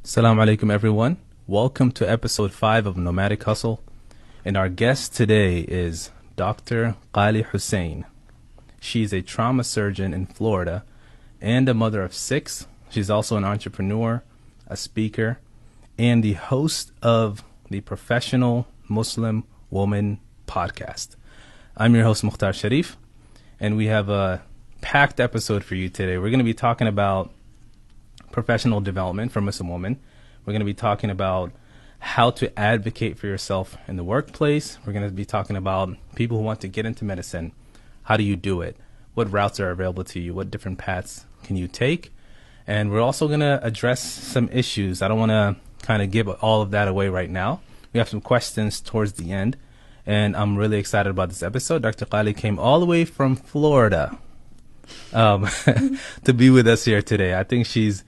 Assalamu alaikum, everyone. Welcome to episode 5 of Nomadic Hussle. And our guest today is Dr. Qaali Hussein. She's a trauma surgeon in Florida and a mother of 6. She's also an entrepreneur, a speaker, and the host of the Professional Muslim Woman podcast. I'm your host, Mukhtar Sharif, and we have a packed episode for you today. We're going to be talking about professional development for Muslim women. We're going to be talking about how to advocate for yourself in the workplace. We're going to be talking about people who want to get into medicine. How do you do it? What routes are available to you? What different paths can you take? And we're also going to address some issues. I don't want to kind of give all of that away right now. We have some questions towards the end, and I'm really excited about this episode. Dr. Qaali came all the way from Florida to be with us here today. I think she's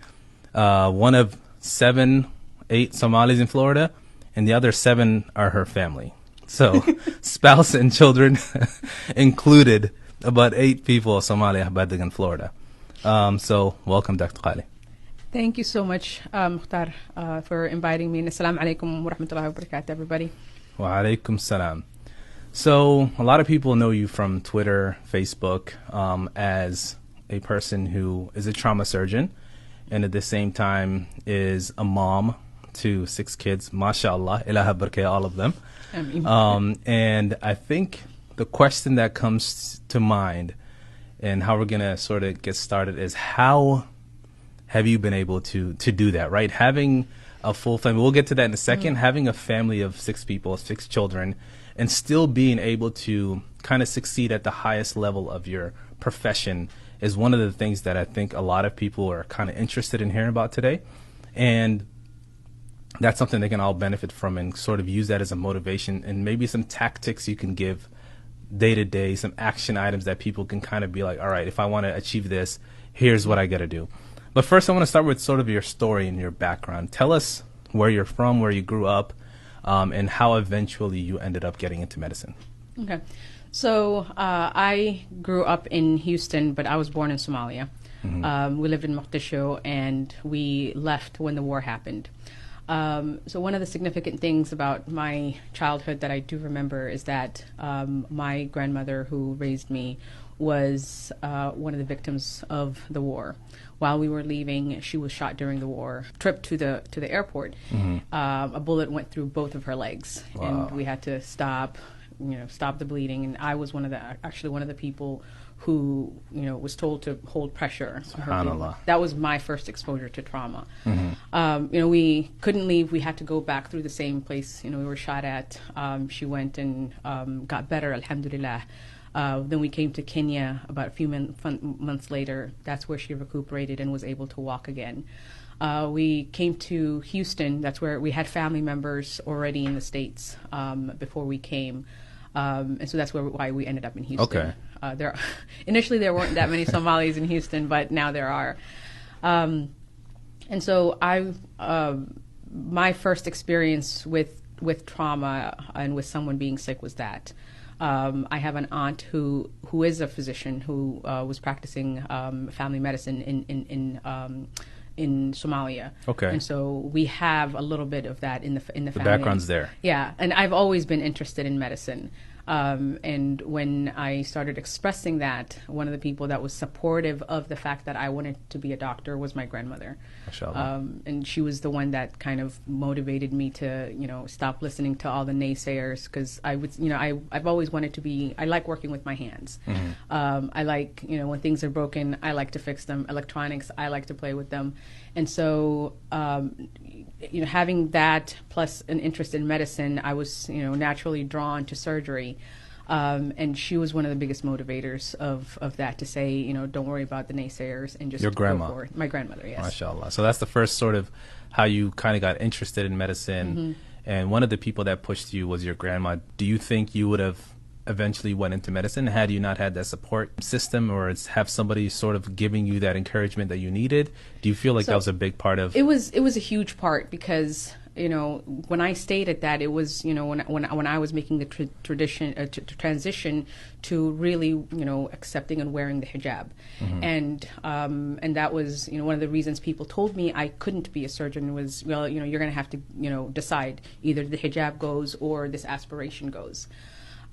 one of 7, 8 Somalis in Florida, and the other 7 are her family. So spouse and children included, about 8 people Somali Ahbadig in Florida. So welcome, Dr. Qaali. Thank you so much, Mukhtar, for inviting me. Assalamu alaikum wa rahmatullahi wa barakatuh, everybody. Wa alaikum salam. So a lot of people know you from Twitter, Facebook, as a person who is a trauma surgeon, and at the same time is a mom to 6 kids. MashaAllah, ilaha barakah, all of them. And I think the question that comes to mind and how we're going to sort of get started is, how have you been able to do that, right? Having a full family, we'll get to that in a second, having a family of 6 people, 6 children, and still being able to kind of succeed at the highest level of your profession is one of the things that I think a lot of people are kind of interested in hearing about today. And that's something they can all benefit from and sort of use that as a motivation, and maybe some tactics you can give day to day, some action items that people can kind of be like, all right, if I want to achieve this, here's what I got to do. But first, I want to start with sort of your story and your background. Tell us where you're from, where you grew up, and how eventually you ended up getting into medicine. Okay. So I grew up in Houston, but I was born in Somalia. We lived in Mogadishu, and we left when the war happened. So one of the significant things about my childhood that I do remember is that my grandmother, who raised me, was one of the victims of the war. While we were leaving, she was shot during the war. Trip to the airport, a bullet went through both of her legs, and we had to stop the bleeding. And I was one of the people who, was told to hold pressure. SubhanAllah. That was my first exposure to trauma. We couldn't leave. We had to go back through the same place, we were shot at. She went and got better, alhamdulillah. Then we came to Kenya about a few months later. That's where she recuperated and was able to walk again. We came to Houston. That's where we had family members already in the States before we came. And so that's why we ended up in Houston. Okay. Initially, there weren't that many Somalis in Houston, but now there are. And so my first experience with trauma and with someone being sick was that. I have an aunt who is a physician who was practicing family medicine in Somalia. Okay. And so we have a little bit of that in the family. The background's there. Yeah, and I've always been interested in medicine. And when I started expressing that, one of the people that was supportive of the fact that I wanted to be a doctor was my grandmother. And she was the one that kind of motivated me to, stop listening to all the naysayers, because I've always wanted to be, I like working with my hands. I like, when things are broken, I like to fix them. Electronics, I like to play with them. And so, having that plus an interest in medicine, I was, naturally drawn to surgery. And she was one of the biggest motivators of that, to say, don't worry about the naysayers and just Your grandma. go forward. My grandmother, yes. MashaAllah. So that's the first sort of how you kind of got interested in medicine. And one of the people that pushed you was your grandma. Do you think you would have eventually went into medicine had you not had that support system, or have somebody sort of giving you that encouragement that you needed? Do you feel like that was a big part of it? Was a huge part, because when I stated that, it was, when I was making the transition to really, accepting and wearing the hijab. And that was, one of the reasons people told me I couldn't be a surgeon was, well, you're going to have to, decide either the hijab goes or this aspiration goes.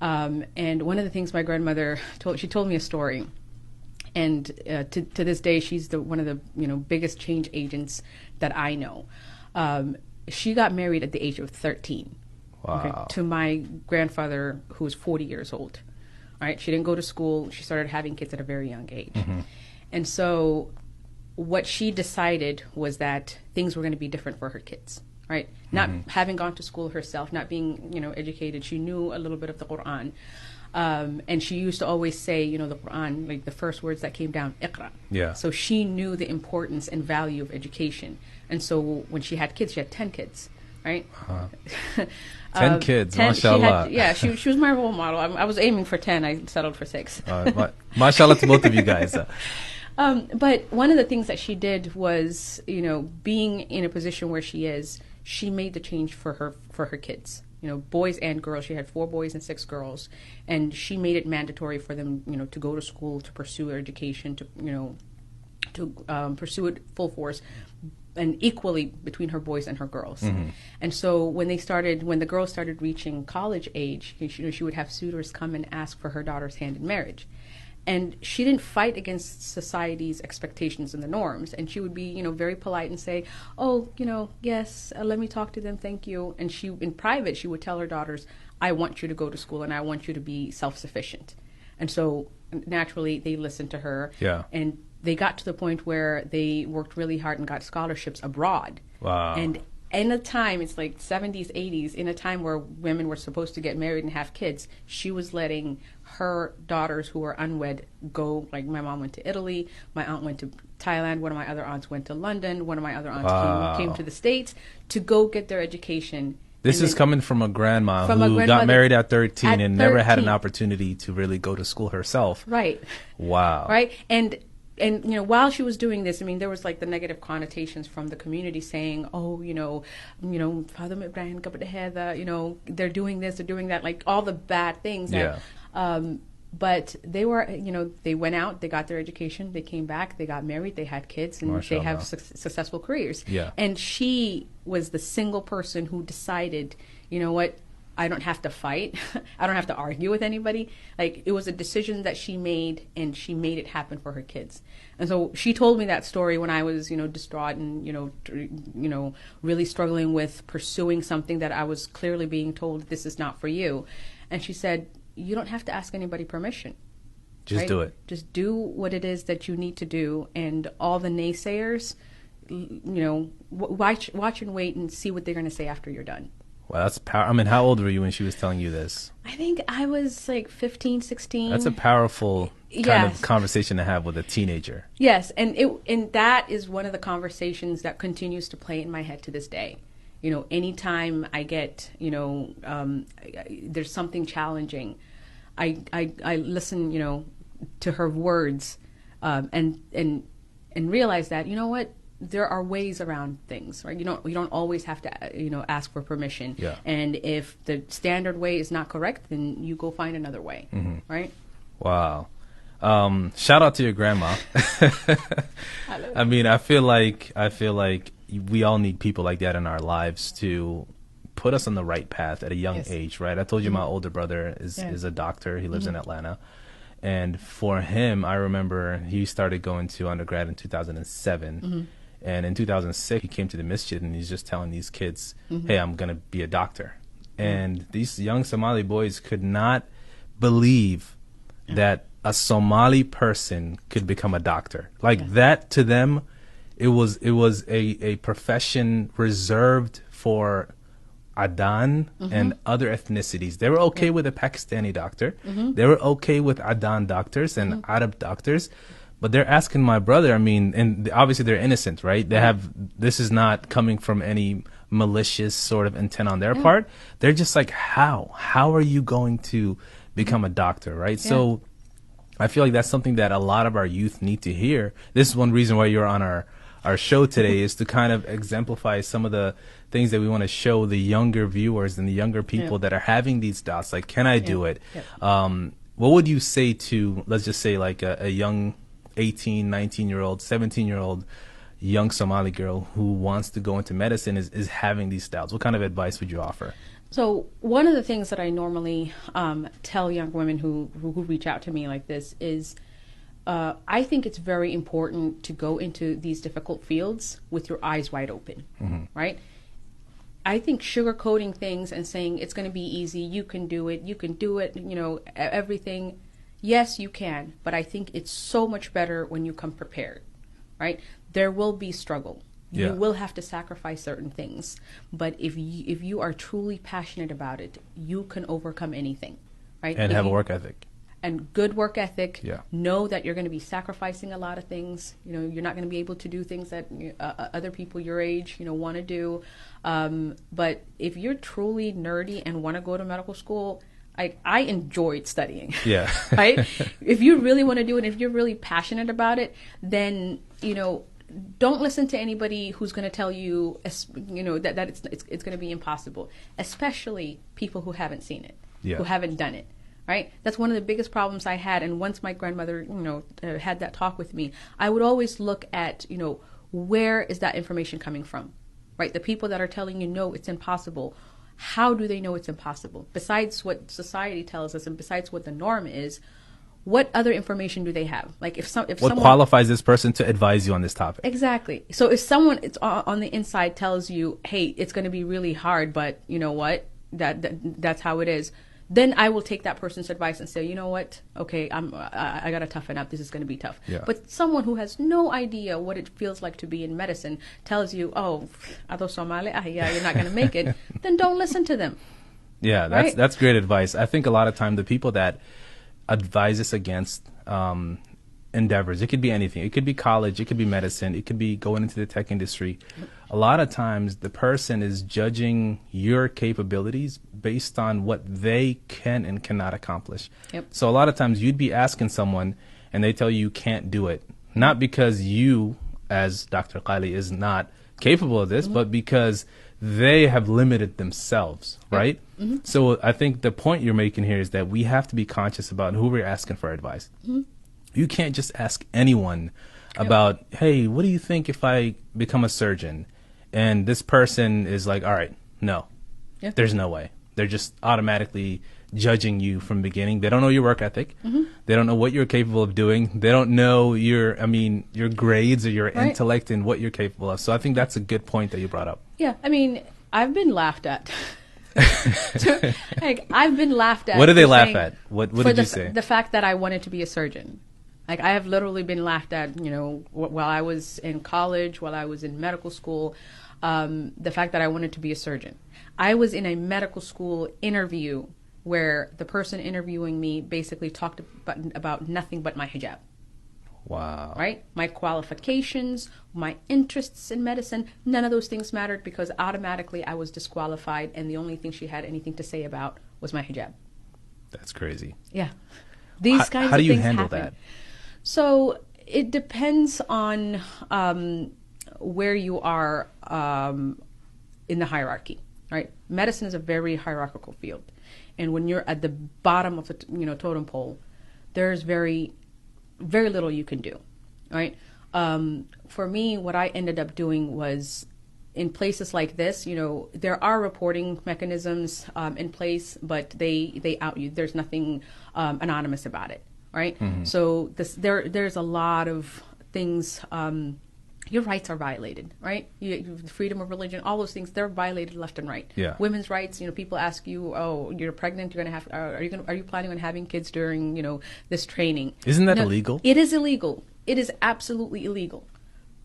And one of the things my grandmother told me a story. And to this day, she's one of the biggest change agents that I know. She got married at the age of 13. Wow. Okay, to my grandfather, who was 40 years old. All right, she didn't go to school. She started having kids at a very young age. And so what she decided was that things were going to be different for her kids. Right, not having gone to school herself, not being educated, she knew a little bit of the Quran. And she used to always say, the Quran, like the first words that came down, Iqra. Yeah. So she knew the importance and value of education. And so when she had kids, she had 10 kids, right? 10 kids, mashallah. She was my role model. I was aiming for 10. I settled for 6. Mashallah to both of you guys. But one of the things that she did was, being in a position where she is, she made the change for her kids. Boys and girls. She had 4 boys and 6 girls, and she made it mandatory for them, to go to school, to pursue their education, to pursue it full force, and equally between her boys and her girls. And so when the girls started reaching college age, she would have suitors come and ask for her daughter's hand in marriage. And she didn't fight against society's expectations and the norms. And she would be, very polite and say, oh, yes, let me talk to them, thank you. And she, in private, she would tell her daughters, I want you to go to school and I want you to be self-sufficient. And so naturally they listened to her. Yeah. And they got to the point where they worked really hard and got scholarships abroad. Wow. And in a time, it's like 70s, 80s, in a time where women were supposed to get married and have kids, she was letting her daughters who were unwed go. Like my mom went to Italy, my aunt went to Thailand, one of my other aunts went to London, one of my other aunts came to the States to go get their education. This is coming from a grandma who got married at 13 and never had an opportunity to really go to school herself. Right. Wow. Right. And while she was doing this, there was like the negative connotations from the community saying, oh, Father Ibrahim, they're doing this, they're doing that, like all the bad things. Yeah. But they were, they went out, they got their education, they came back, they got married, they had kids, and Mashallah. they have successful careers. Yeah. And she was the single person who decided, you know what, I don't have to fight. I don't have to argue with anybody. Like, it was a decision that she made, and she made it happen for her kids. And so she told me that story when I was, distraught and, really struggling with pursuing something that I was clearly being told, this is not for you. And she said, you don't have to ask anybody permission. Just right? do it. Just do what it is that you need to do. And all the naysayers, watch and wait and see what they're going to say after you're done. Well, that's power. How old were you when she was telling you this? I think I was like 15, 16. That's a powerful kind of conversation to have with a teenager. Yes, and that is one of the conversations that continues to play in my head to this day. Anytime I get, there's something challenging, I listen, to her words, and realize that, there are ways around things, right? You don't always have to, ask for permission. Yeah. And if the standard way is not correct, then you go find another way, right? Wow. Shout out to your grandma. I feel like we all need people like that in our lives to put us on the right path at a young age, right? I told you my older brother is a doctor. He lives in Atlanta. And for him, I remember he started going to undergrad in 2007. And in 2006, he came to the masjid and he's just telling these kids, hey, I'm going to be a doctor. And these young Somali boys could not believe that a Somali person could become a doctor. Like that to them, it was a profession reserved for Adan and other ethnicities. They were okay with a Pakistani doctor. They were okay with Adan doctors and Arab doctors. But they're asking my brother, and obviously they're innocent, right? This is not coming from any malicious sort of intent on their part. They're just like, how are you going to become a doctor, right? So I feel like that's something that a lot of our youth need to hear. This is one reason why you're on our our show today is to kind of exemplify some of the things that we want to show the younger viewers and the younger people that are having these doubts. Like, can I do it? What would you say to, let's just say, like a young 18, 19-year-old, 17-year-old young Somali girl who wants to go into medicine, is having these doubts? What kind of advice would you offer? So one of the things that I normally tell young women who reach out to me like this is, I think it's very important to go into these difficult fields with your eyes wide open, right? I think sugarcoating things and saying it's going to be easy, you can do it, you know, everything. Yes, you can, but I think it's so much better when you come prepared, right? There will be struggle. You will have to sacrifice certain things, but if you are truly passionate about it, you can overcome anything, right? And have a work ethic. And good work ethic. Know that you're going to be sacrificing a lot of things. You know, you're not going to be able to do things that other people your age, you know, want to do. But if you're truly nerdy and want to go to medical school, I enjoyed studying. Right? If you really want to do it, if you're really passionate about it, then, you know, don't listen to anybody who's going to tell you, you know, that it's going to be impossible, especially people who haven't seen it, who haven't done it, right? That's one of the biggest problems I had. And once my grandmother, you know, had that talk with me, I would always look at, you know, where is that information coming from, right? The people that are telling you, no, it's impossible. How do they know it's impossible? Besides what society tells us and besides what the norm is, what other information do they have? Like if someone qualifies this person to advise you on this topic? Exactly. So if someone it's on the inside tells you, hey, it's going to be really hard, but you know what, that's how it is, then I will take that person's advice and say, you know what, okay, I got to toughen up. This is going to be tough. But someone who has no idea what it feels like to be in medicine tells you, oh, ado Somali, you're not going to make it, then don't listen to them. Yeah, that's great advice. I think a lot of time the people that advise us against endeavors, it could be anything. It could be college, it could be medicine, it could be going into the tech industry. A lot of times the person is judging your capabilities based on what they can and cannot accomplish. So a lot of times you'd be asking someone and they tell you can't do it, not because you, as Dr. Qaali, is not capable of this, but because they have limited themselves, right? So I think the point you're making here is that we have to be conscious about who we're asking for advice. You can't just ask anyone about, hey, what do you think if I become a surgeon? And this person is like, all right, no, there's no way. They're just automatically judging you from the beginning. They don't know your work ethic. They don't know what you're capable of doing. They don't know your grades or your intellect and what you're capable of. So I think that's a good point that you brought up. Yeah, I mean, I've been laughed at. I've been laughed at. What did they laugh at? What did you say? The fact that I wanted to be a surgeon. Like, I have literally been laughed at, you know, while I was in college, while I was in medical school, the fact that I wanted to be a surgeon. I was in a medical school interview where the person interviewing me basically talked about nothing but my hijab. Wow. Right? My qualifications, my interests in medicine, none of those things mattered because automatically I was disqualified and the only thing she had anything to say about was my hijab. That's crazy. Yeah. These kinds of things happen. How do you handle that? So it depends on where you are in the hierarchy, right? Medicine is a very hierarchical field. And when you're at the bottom of the totem pole, there's very little you can do, right? For me, what I ended up doing was, in places like this, you know, there are reporting mechanisms in place, but they out you. There's nothing anonymous about it, right? So there's a lot of things. Your rights are violated, right? Freedom of religion, all those things, they're violated left and right. Yeah. Women's rights, you know, people ask you, oh, you're pregnant, you're gonna have, are you planning on having kids during, you know, this training? Isn't that illegal? It is illegal. It is absolutely illegal.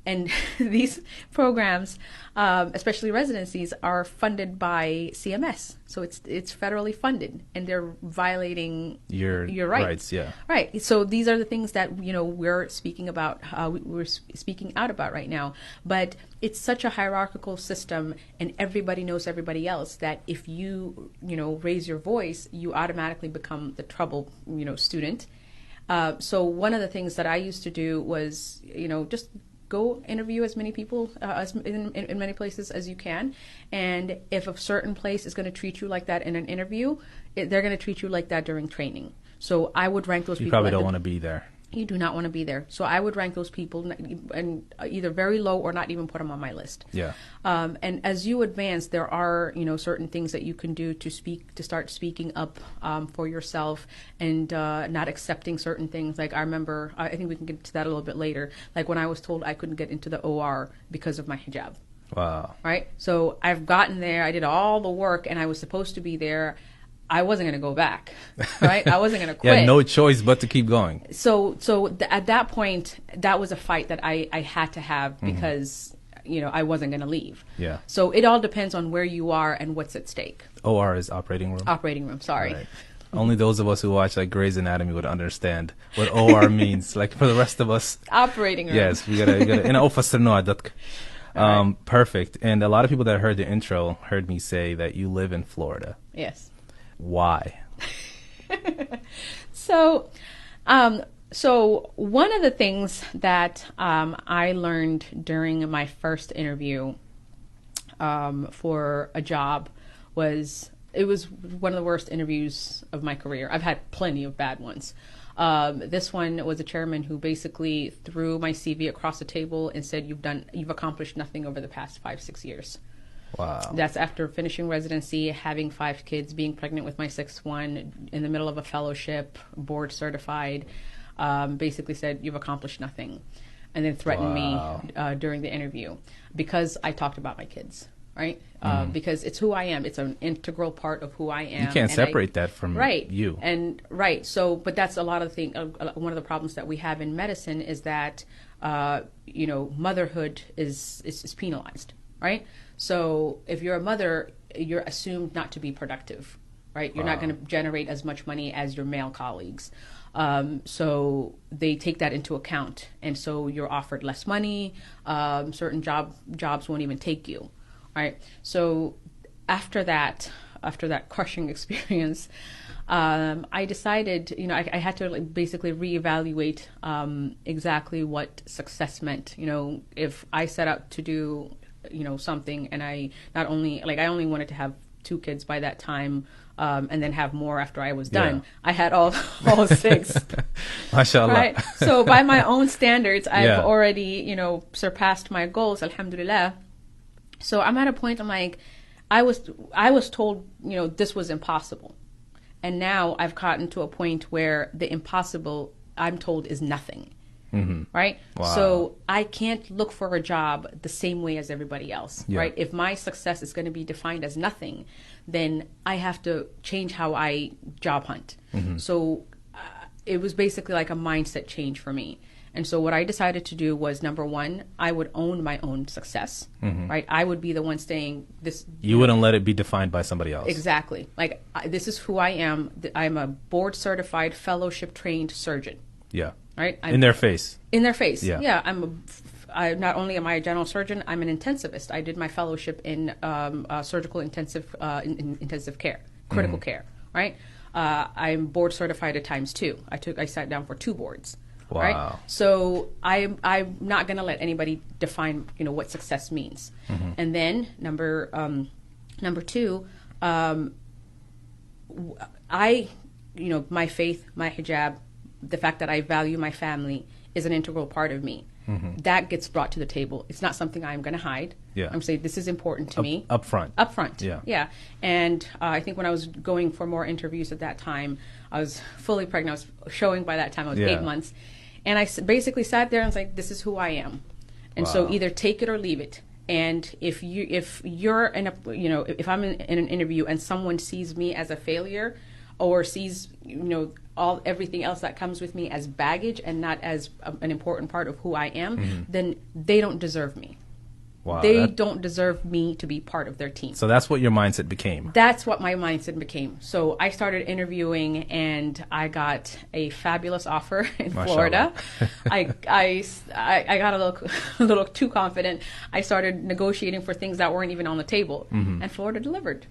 And these programs, especially residencies, are funded by CMS. So it's federally funded, and they're violating your rights. Yeah. Right. So these are the things that, you know, we're speaking about. We're speaking out about right now. But it's such a hierarchical system, and everybody knows everybody else, that if you raise your voice, you automatically become the trouble, student. So one of the things that I used to do was, just go interview as many people as in many places as you can. And if a certain place is going to treat you like that in an interview, they're going to treat you like that during training. So I would rank those people. You probably don't want to be there. You do not want to be there. So I would rank those people and either very low or not even put them on my list. Yeah. And as you advance, there are, certain things that you can do to start speaking up for yourself and not accepting certain things. Like I remember, I think we can get to that a little bit later. Like when I was told I couldn't get into the OR because of my hijab. Wow. Right? So I've gotten there. I did all the work and I was supposed to be there. I wasn't going to go back, right? I wasn't going to quit. You had no choice but to keep going. So at that point, that was a fight that I had to have because, I wasn't going to leave. Yeah. So it all depends on where you are and what's at stake. OR is operating room? Operating room, sorry. Right. Only those of us who watch like Grey's Anatomy would understand what OR means. Like for the rest of us. Operating room. Yes, we gotta perfect. And a lot of people that heard the intro heard me say that you live in Florida. Yes. Why? So one of the things that I learned during my first interview for a job was one of the worst interviews of my career. I've had plenty of bad ones. This one was a chairman who basically threw my CV across the table and said, "You've accomplished nothing over the past 5-6 years." Wow. That's after finishing residency, having 5 kids, being pregnant with my 6th one, in the middle of a fellowship, board certified, basically said, "You've accomplished nothing." And then threatened me during the interview because I talked about my kids, right? Because it's who I am. It's an integral part of who I am. You can't separate that from you. And right. So, but that's a lot of the one of the problems that we have in medicine is that, motherhood is penalized, right? So if you're a mother, you're assumed not to be productive, right? You're not going to generate as much money as your male colleagues. So they take that into account. And so you're offered less money. Certain jobs won't even take you, right? So after that crushing experience, I decided, I had to basically reevaluate exactly what success meant. If I set out to do something, and I only wanted to have 2 kids by that time, and then have more after I was done. Yeah. I had all 6. MashaAllah. Right? So by my own standards, I've already, surpassed my goals, alhamdulillah. So I'm at a point, I'm like, I was told, this was impossible. And now I've gotten to a point where the impossible, I'm told, is nothing. Mm-hmm. Right? Wow. So I can't look for a job the same way as everybody else, right? If my success is going to be defined as nothing, then I have to change how I job hunt. Mm-hmm. So it was basically like a mindset change for me. And so what I decided to do was, number one, I would own my own success, right? I would be the one saying this. You wouldn't let it be defined by somebody else. Exactly. Like, this is who I am. I'm a board certified, fellowship trained surgeon. Yeah. Right? In their face. In their face. Yeah. Yeah. I not only am I a general surgeon, I'm an intensivist. I did my fellowship in surgical intensive care, critical care. Right? I'm board certified at times 2. I sat down for 2 boards. Wow. Right? So I'm not going to let anybody define what success means. Mm-hmm. And then number 2, my faith, my hijab, the fact that I value my family is an integral part of me. Mm-hmm. That gets brought to the table. It's not something I'm going to hide. Yeah. I'm saying this is important to me. Up front. Yeah. Yeah. And I think when I was going for more interviews at that time, I was fully pregnant. I was showing by that time. I was 8 months. And I basically sat there and was like, this is who I am. And so either take it or leave it. And if you're in a, if I'm in an interview and someone sees me as a failure or sees, everything else that comes with me as baggage and not as an important part of who I am, then they don't deserve me. Wow, they don't deserve me to be part of their team. So that's what your mindset became. That's what my mindset became. So I started interviewing, and I got a fabulous offer in Florida. I got a little too confident. I started negotiating for things that weren't even on the table, and Florida delivered.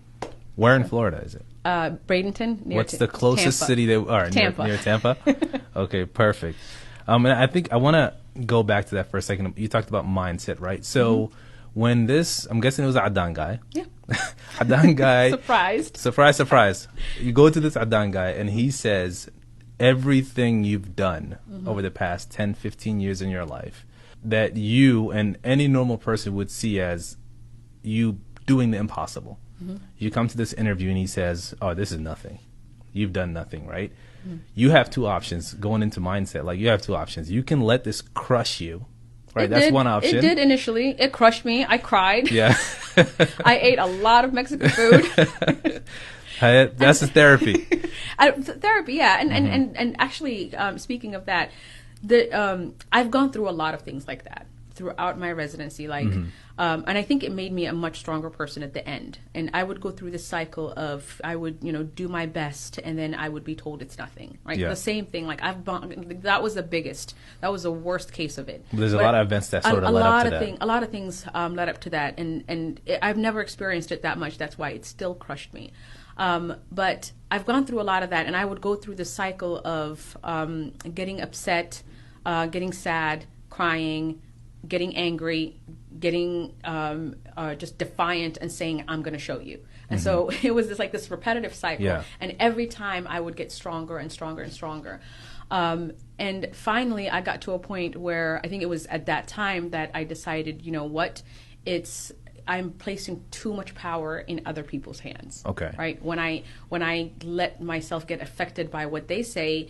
Where in Florida is it? Bradenton. What's the closest Tampa. city they are? Tampa. Near Tampa? Okay, perfect. And I think I want to go back to that for a second. You talked about mindset, right? So when this, I'm guessing it was an Adan guy. Yeah. Adan guy. Surprised. Surprise. You go to this Adan guy and he says everything you've done over the past 10, 15 years in your life that you and any normal person would see as you doing the impossible. You come to this interview and he says, oh, this is nothing. You've done nothing, right? You have two options going into mindset. Like, you have two options. You can let this crush you, right? That's one option. It did initially. It crushed me. I cried. Yeah. I ate a lot of Mexican food. That's a therapy. Therapy, yeah. And actually, speaking of that, I've gone through a lot of things like that throughout my residency, and I think it made me a much stronger person at the end. And I would go through this cycle of, I would, do my best, and then I would be told it's nothing, right? Yeah. The same thing, that was the biggest, that was the worst case of it. There's a lot of events that sort of led up to that. A lot of things led up to that, and I've never experienced it that much. That's why it still crushed me. But I've gone through a lot of that, and I would go through the cycle of getting upset, getting sad, crying, getting angry, getting just defiant, and saying, I'm going to show you. And so it was this repetitive cycle. Yeah. And every time I would get stronger and stronger and stronger. And finally, I got to a point where I think it was at that time that I decided, you know what, I'm placing too much power in other people's hands. Okay. Right. When I let myself get affected by what they say,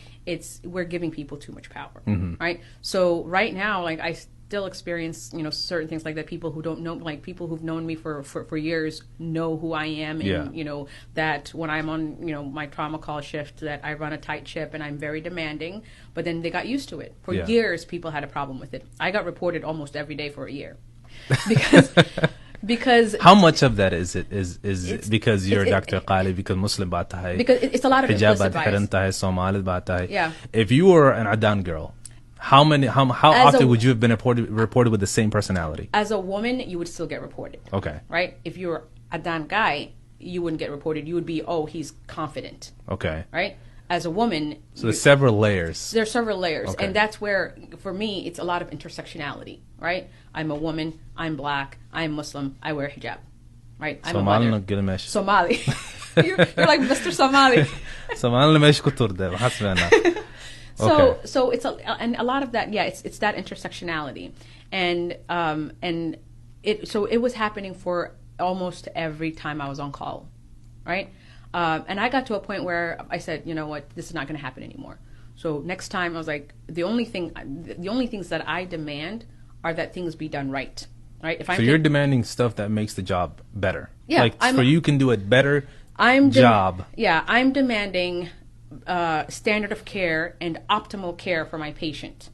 we're giving people too much power. Right. So right now, I still experience, certain things like that. People who don't know, people who've known me for years know who I am. And, that when I'm on, my trauma call shift, that I run a tight ship and I'm very demanding, but then they got used to it. For years, people had a problem with it. I got reported almost every day for a year because how much of that is because you're Dr. Qaali, because Muslim baat hai, because it's a lot of hijab implicit baat bias. hai, Somali baat hai. Yeah. If you were an Adan girl, how often would you have been reported with the same personality? As a woman, you would still get reported. Okay. Right? If you were a Adan guy, you wouldn't get reported. You would be, oh, he's confident. Okay. Right? As a woman, so there's several layers. There's several layers, Okay. and that's where, for me, it's a lot of intersectionality. Right? I'm a woman. I'm black. I'm Muslim. I wear hijab. Right? I'm Somali a mother. Gilgamesh. Somali. you're like Mr. Somali. Somali mesh kutur de, hasbana. Okay. So it's a lot of that. Yeah, it's that intersectionality, and it was happening for almost every time I was on call, right? And I got to a point where I said, you know what, this is not going to happen anymore. So next time I was like, the only things that I demand are that things be done right, right? So you're demanding stuff that makes the job better. Yeah, for you can do it better. Job. I'm demanding standard of care and optimal care for my patient,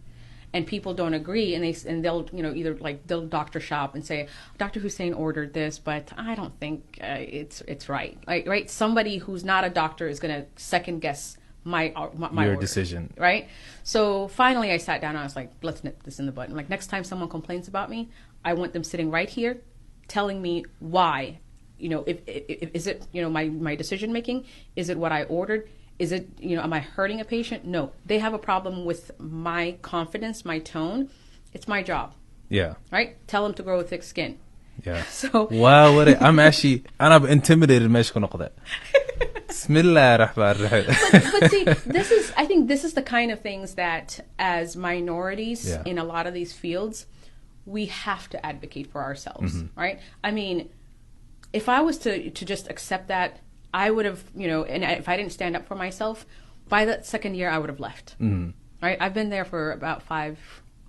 and people don't agree, and they'll either they'll doctor shop and say, Dr. Hussein ordered this, but I don't think it's right. Right? Somebody who's not a doctor is going to second guess my your order, decision, right? So finally, I sat down and I was like, let's nip this in the bud. Like, next time someone complains about me, I want them sitting right here, telling me why. If is it my decision making? Is it what I ordered? Is it, am I hurting a patient? No. They have a problem with my confidence, my tone. It's my job. Yeah. Right? Tell them to grow thick skin. Yeah. So. Wow. I'm intimidated. Bismillah But see, I think this is the kind of things that as minorities in a lot of these fields, we have to advocate for ourselves. Right? I mean, if I was to just accept that, I would have, and if I didn't stand up for myself, by that second year, I would have left. Right? I've been there for about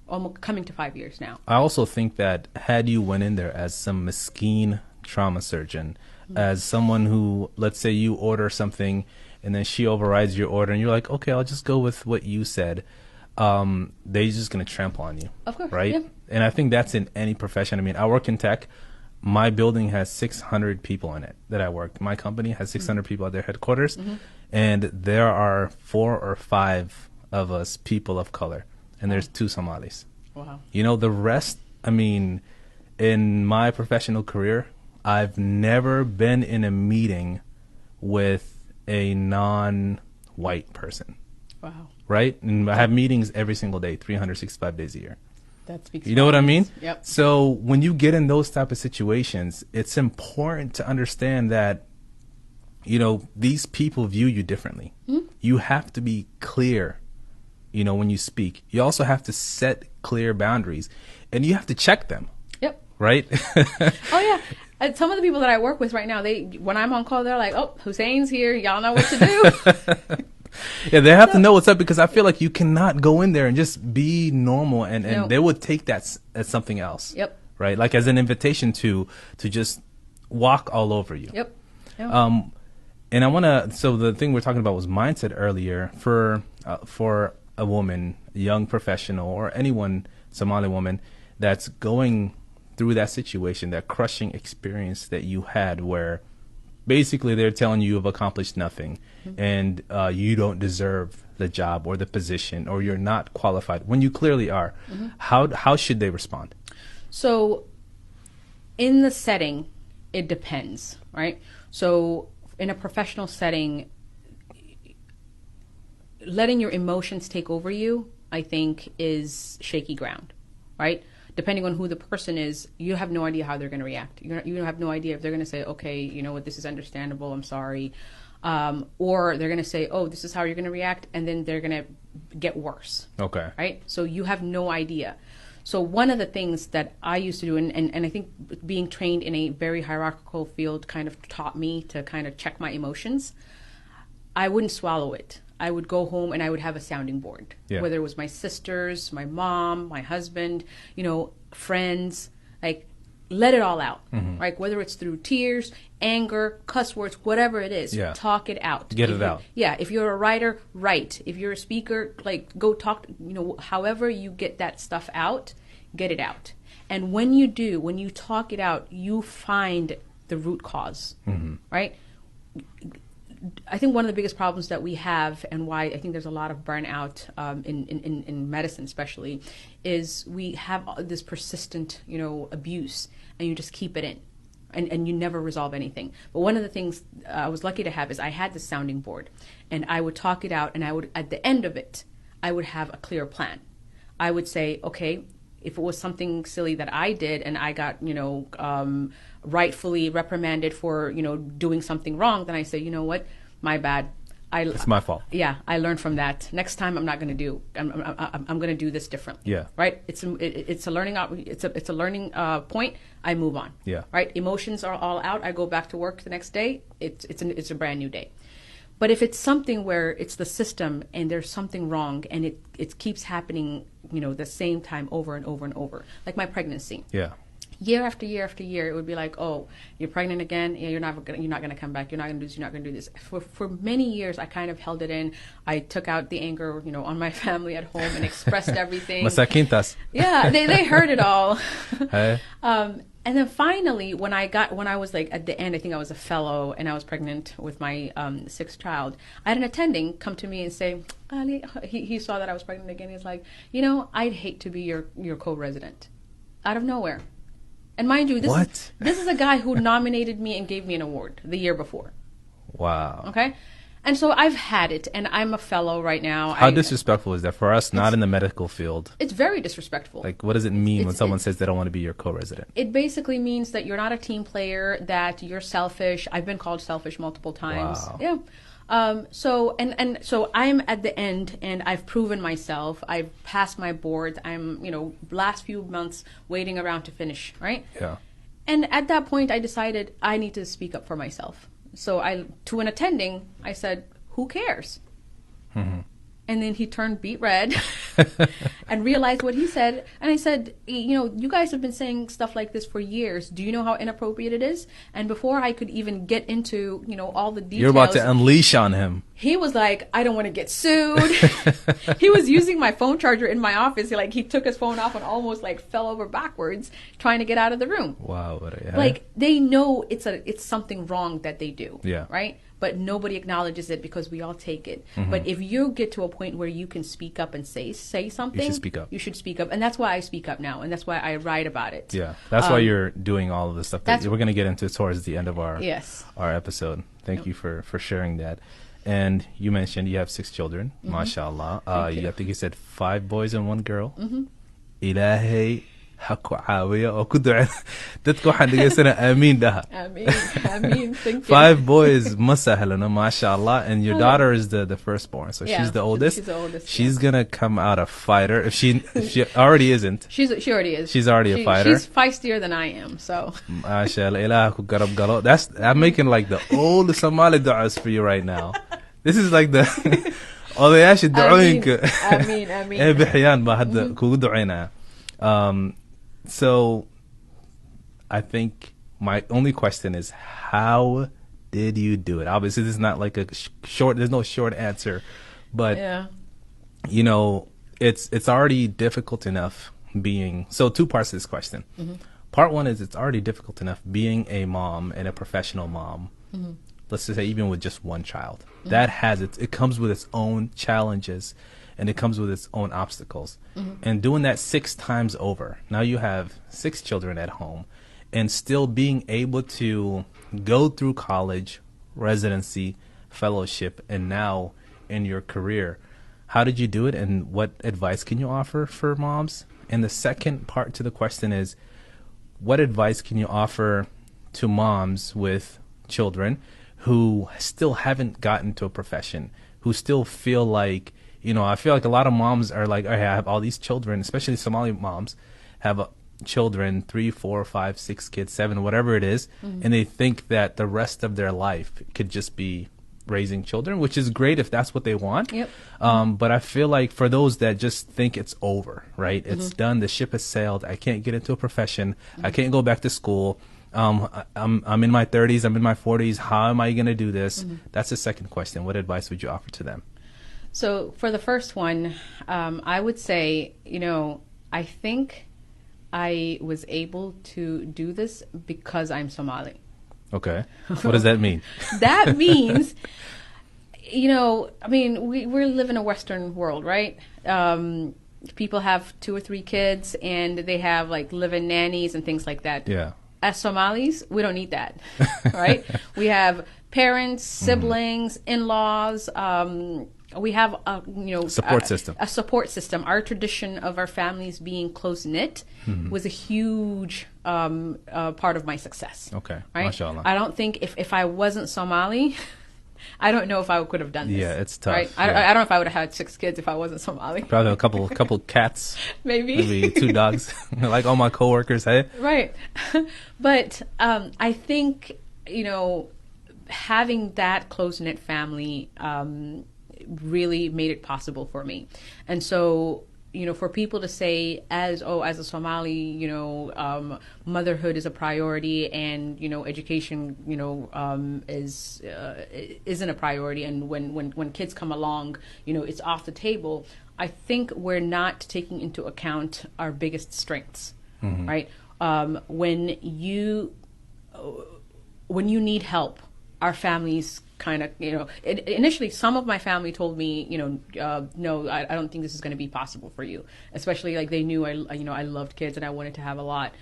almost coming to 5 years now. I also think that had you went in there as some miskeen trauma surgeon, as someone who, let's say you order something and then she overrides your order and you're like, okay, I'll just go with what you said, they're just going to trample on you. Of course. Right? Yeah. And I think that's in any profession. I mean, I work in tech. My building has 600 people in it that I work. My company has 600 people at their headquarters, and there are 4 or 5 of us people of color, and there's 2 Somalis. Wow. The rest, I mean, in my professional career, I've never been in a meeting with a non-white person. Wow. Right? And I have meetings every single day, 365 days a year. That speaks. You know what I mean? Yep. So when you get in those type of situations, it's important to understand that, you know, these people view you differently. Mm-hmm. You have to be clear, you know, when you speak. You also have to set clear boundaries, and you have to check them. Yep. Right? Oh, yeah. And some of the people that I work with right now, when I'm on call, they're like, "Oh, Hussein's here. Y'all know what to do." Yeah, they have to know what's up, because I feel like you cannot go in there and just be normal, and No. they would take that as something else. Yep. Right? Like as an invitation to just walk all over you. Yep. Yeah. And I want to, so the thing we're talking about was mindset earlier. For a woman, a young professional, or anyone, Somali woman, that's going through that situation, that crushing experience that you had, where basically they're telling you you've accomplished nothing, mm-hmm. and you don't deserve the job or the position, or you're not qualified, when you clearly are. Mm-hmm. How should they respond? So in the setting, it depends, right? So in a professional setting, letting your emotions take over you, I think, is shaky ground, right? Depending on who the person is, you have no idea how they're going to react. You have no idea if they're going to say, okay, you know what, this is understandable, I'm sorry. Or they're going to say, oh, this is how you're going to react, and then they're going to get worse. Okay. Right? So you have no idea. So one of the things that I used to do, and I think being trained in a very hierarchical field kind of taught me to kind of check my emotions, I wouldn't swallow it. I would go home and I would have a sounding board, whether it was my sisters, my mom, my husband, you know, friends, like let it all out, mm-hmm. right? Whether it's through tears, anger, cuss words, whatever it is, talk it out. Get it out. Yeah. If you're a writer, write. If you're a speaker, like go talk, you know, however you get that stuff out, get it out. And when you do, when you talk it out, you find the root cause, mm-hmm. right? I think one of the biggest problems that we have, and why I think there's a lot of burnout in medicine especially, is we have this persistent, you know, abuse, and you just keep it in, and you never resolve anything. But one of the things I was lucky to have is I had this sounding board, and I would talk it out, and I would, at the end of it, I would have a clear plan. I would say, okay, if it was something silly that I did and I got, you know, rightfully reprimanded for, you know, doing something wrong, then I say, you know what, my bad. It's my fault. Yeah, I learned from that. Next time, I'm not going to do. I'm going to do this differently. Yeah. Right. It's a learning it's a learning point. I move on. Yeah. Right. Emotions are all out. I go back to work the next day. It's a brand new day. But if it's something where it's the system and there's something wrong and it keeps happening, you know, the same time over and over and over, like my pregnancy. Yeah. Year after year after year, it would be like, oh, you're pregnant again. Yeah, you're not gonna come back. You're not gonna do this. You're not gonna do this. For many years, I kind of held it in. I took out the anger, you know, on my family at home and expressed everything. Masakintas. Yeah, they heard it all. Hey. And then finally, when I was like at the end, I think I was a fellow and I was pregnant with my sixth child. I had an attending come to me and say, Qaali, he saw that I was pregnant again. He's like, you know, I'd hate to be your co-resident, out of nowhere. And mind you, this is a guy who nominated me and gave me an award the year before. Wow. Okay? And so I've had it, and I'm a fellow right now. How disrespectful is that for us, not in the medical field? It's very disrespectful. Like, what does it mean when someone says they don't want to be your co-resident? It basically means that you're not a team player, that you're selfish. I've been called selfish multiple times. Wow. Yeah. So I'm at the end, and I've proven myself. I've passed my boards. I'm, you know, last few months waiting around to finish, right? Yeah. And at that point, I decided I need to speak up for myself. So to an attending, I said, "Who cares?" Mm-hmm. And then he turned beet red and realized what he said. And I said, you know, you guys have been saying stuff like this for years. Do you know how inappropriate it is? And before I could even get into, you know, all the details. You're about to unleash on him. He was like, I don't want to get sued. He was using my phone charger in my office. He took his phone off and almost like fell over backwards trying to get out of the room. Wow. Like they know it's something wrong that they do. Yeah. Right? But nobody acknowledges it because we all take it. Mm-hmm. But if you get to a point where you can speak up and say something, you should speak up. You should speak up. And that's why I speak up now. And that's why I write about it. Yeah. That's why you're doing all of this stuff that we're going to get into towards the end of our episode. Thank you for sharing that. And you mentioned you have 6 children, mm-hmm. mashallah. I think you said 5 boys and 1 girl. Mm-hmm. ilaahay ha ku caawiyo oo ku ducee dadka waxaan dhegeysanaa aamiin dhaha. Amin. Thank you. 5 boys ma sahlana, mashallah, and your daughter is the firstborn, so Yeah, she's the oldest. she's the oldest, She's yeah. gonna come out a fighter if she already isn't. She already is. She's already a fighter. She's feistier than I am, so. Mashallah, ilaah ku garab galo. I'm making like the old Somali du'as for you right now. This is like the odayaasha ducooyinka Amin. ee bixiyaan baa hadda kugu duceynaya. So I think my only question is, how did you do it? Obviously, this is not like a short. There's no short answer, but Yeah. you know, it's already difficult enough being. So 2 parts to this question. Part 1 is it's already difficult enough being a mom and a professional mom. Let's just say even with just 1 child, that has it comes with its own challenges, and it comes with its own obstacles. And doing that 6 times over, now you have 6 children at home, and still being able to go through college, residency, fellowship, and now in your career. How did you do it, and what advice can you offer for moms? And the second part to the question is, what advice can you offer to moms with children who still haven't gotten to a profession, who still feel like, you know, I feel like a lot of moms are like, I have all these children, especially Somali moms, have children, 3, 4, 5, 6 kids, 7, whatever it is, and they think that the rest of their life could just be raising children, which is great if that's what they want. Yep. But I feel like for those that just think it's over, right? It's done. The ship has sailed. I can't get into a profession. I can't go back to school. I'm in my 30s. I'm in my 40s. How am I going to do this? That's the second question. What advice would you offer to them? So for the first one, I would say, you know, I think I was able to do this because I'm Somali. Okay. What does that mean? That means, you know, I mean, we live in a Western world, right? People have 2 or 3 kids and they have like live-in nannies and things like that. Yeah. As Somalis, we don't need that, right? We have parents, siblings, in-laws. We have a support system. A support system. Our tradition of our families being close-knit was a huge part of my success. Okay, right? mashallah. I don't think if I wasn't Somali, I don't know if I could have done this. Yeah, it's tough. Right? Yeah. I don't know if I would have had 6 kids if I wasn't Somali. Probably a couple cats. Maybe 2 dogs. Like all my coworkers, hey? Right. But I think, you know, having that close-knit family really made it possible for me. And so, you know, for people to say as a Somali, you know, motherhood is a priority and, you know, education, you know, isn't a priority. And when kids come along, you know, it's off the table. I think we're not taking into account our biggest strengths, right? When you need help, our families kind of, you know, initially some of my family told me, you know, no, I don't think this is going to be possible for you. Especially like they knew I loved kids and I wanted to have a lot.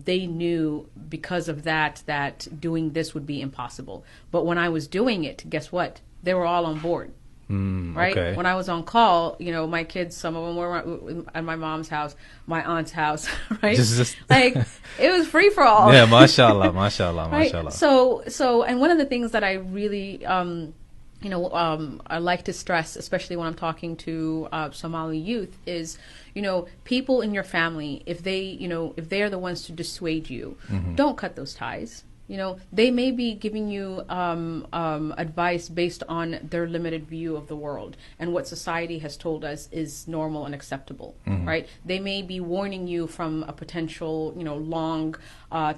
They knew because of that doing this would be impossible. But when I was doing it, guess what? They were all on board. Right? Okay. When I was on call, you know, my kids, some of them were at my mom's house, my aunt's house, right? Just like it was free for all. Yeah, mashallah, mashallah, Right? mashallah. So, and one of the things that I really, you know, I like to stress, especially when I'm talking to Somali youth, is, you know, people in your family, if they're the ones to dissuade you, don't cut those ties. You know, they may be giving you advice based on their limited view of the world and what society has told us is normal and acceptable, right? They may be warning you from a potential, you know, long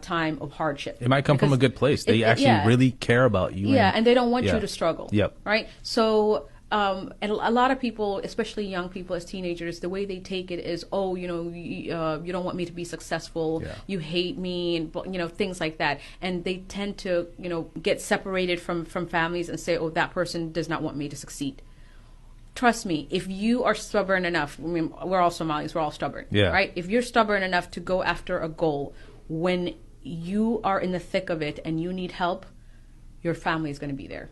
time of hardship. It might come from a good place. They actually really care about you. Yeah, and they don't want you to struggle. Yep. Right? So, and a lot of people, especially young people as teenagers, the way they take it is, oh, you know, you don't want me to be successful, you hate me, and, you know, things like that. And they tend to, you know, get separated from families and say, oh, that person does not want me to succeed. Trust me, if you are stubborn enough, I mean, we're all Somalis, we're all stubborn, right? If you're stubborn enough to go after a goal, when you are in the thick of it and you need help, your family is going to be there.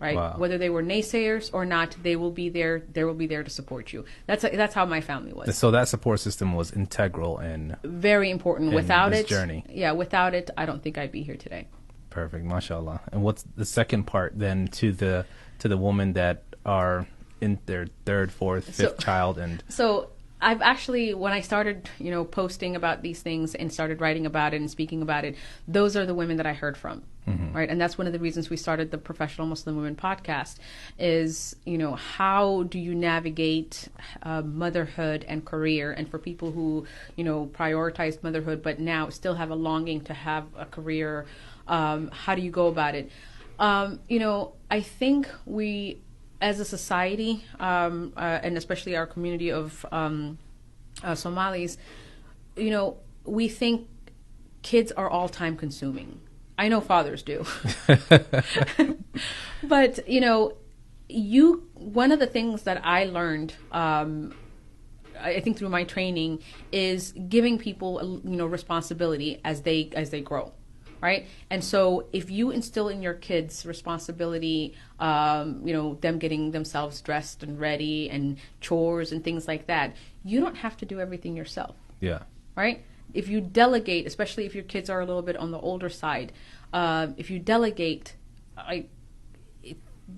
right? Wow. Whether they were naysayers or not, they will be there. They will be there to support you. That's how my family was. So that support system was integral in very important. Without this it, journey. Yeah, without it, I don't think I'd be here today. Perfect, mashallah. And what's the second part then to the women that are in their third, fourth, fifth child? And so I've actually, when I started, posting about these things and started writing about it and speaking about it, those are the women that I heard from, right? And that's one of the reasons we started the Professional Muslim Women podcast is, how do you navigate motherhood and career? And for people who, prioritized motherhood, but now still have a longing to have a career, how do you go about it? I think we, as a society, and especially our community of Somalis, we think kids are all time consuming. I know fathers do. But, one of the things that I learned, I think through my training, is giving people, responsibility as they grow. Right. And so if you instill in your kids responsibility, them getting themselves dressed and ready and chores and things like that, you don't have to do everything yourself. Yeah. Right. If you delegate, especially if your kids are a little bit on the older side, if you delegate,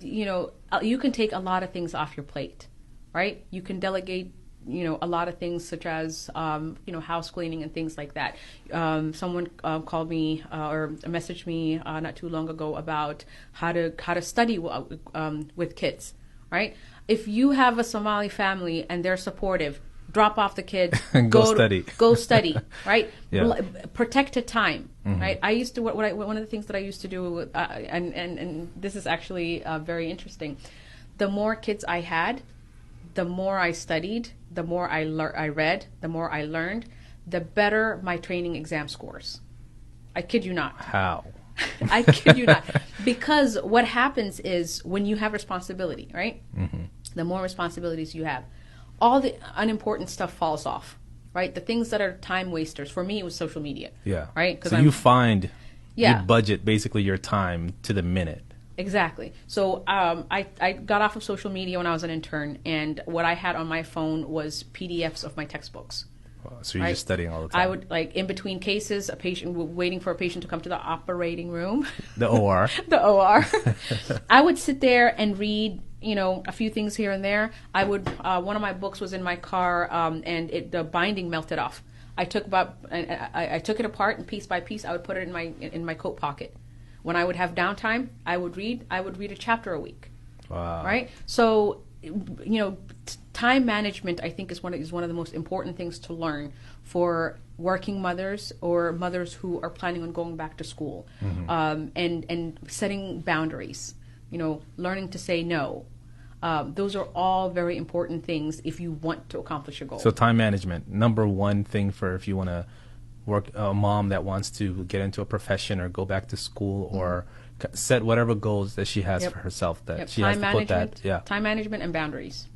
you can take a lot of things off your plate. Right. You can delegate a lot of things such as, house cleaning and things like that. Someone called me or messaged me not too long ago about how to study with kids, right? If you have a Somali family and they're supportive, drop off the kids, go study, right? Yeah. Protected time, right? I used to, one of the things that I used to do, and this is actually very interesting. The more kids I had, the more I studied, the more I read, the more I learned, the better my training exam scores. I kid you not. How? I kid you not. Because what happens is when you have responsibility, right? Mm-hmm. The more responsibilities you have, all the unimportant stuff falls off, right? The things that are time wasters. For me, it was social media. Yeah. Right? So you budget basically your time to the minute. Exactly. So I got off of social media when I was an intern, and what I had on my phone was PDFs of my textbooks. Wow. So you're just studying all the time. I would, in between cases, waiting for a patient to come to the operating room. The OR. The OR. I would sit there and read, a few things here and there. I would, one of my books was in my car, and the binding melted off. I took it apart, and piece by piece, I would put it in my coat pocket. When I would have downtime, I would read a chapter a week. Wow. Right? So, time management, I think, is one of the most important things to learn for working mothers or mothers who are planning on going back to school. Mm-hmm. And setting boundaries, learning to say no. Those are all very important things if you want to accomplish your goal. So time management, number one thing for if you want to a mom that wants to get into a profession or go back to school or set whatever goals that she has for herself that she has to put that. Yeah. Time management and boundaries.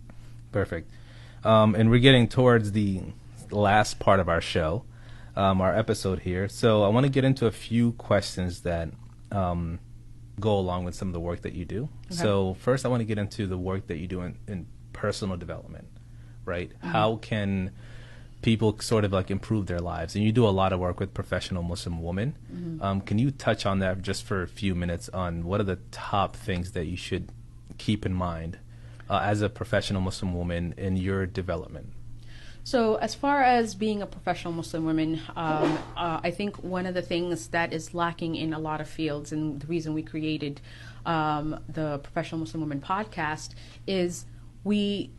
Perfect. And we're getting towards the last part of our show, our episode here. So I want to get into a few questions that go along with some of the work that you do. Okay. So first I want to get into the work that you do in personal development, right? Mm-hmm. How can people sort of improve their lives? And you do a lot of work with professional Muslim women. Mm-hmm. Can you touch on that just for a few minutes on what are the top things that you should keep in mind as a professional Muslim woman in your development? So as far as being a professional Muslim woman, I think one of the things that is lacking in a lot of fields, and the reason we created the Professional Muslim Women podcast, is we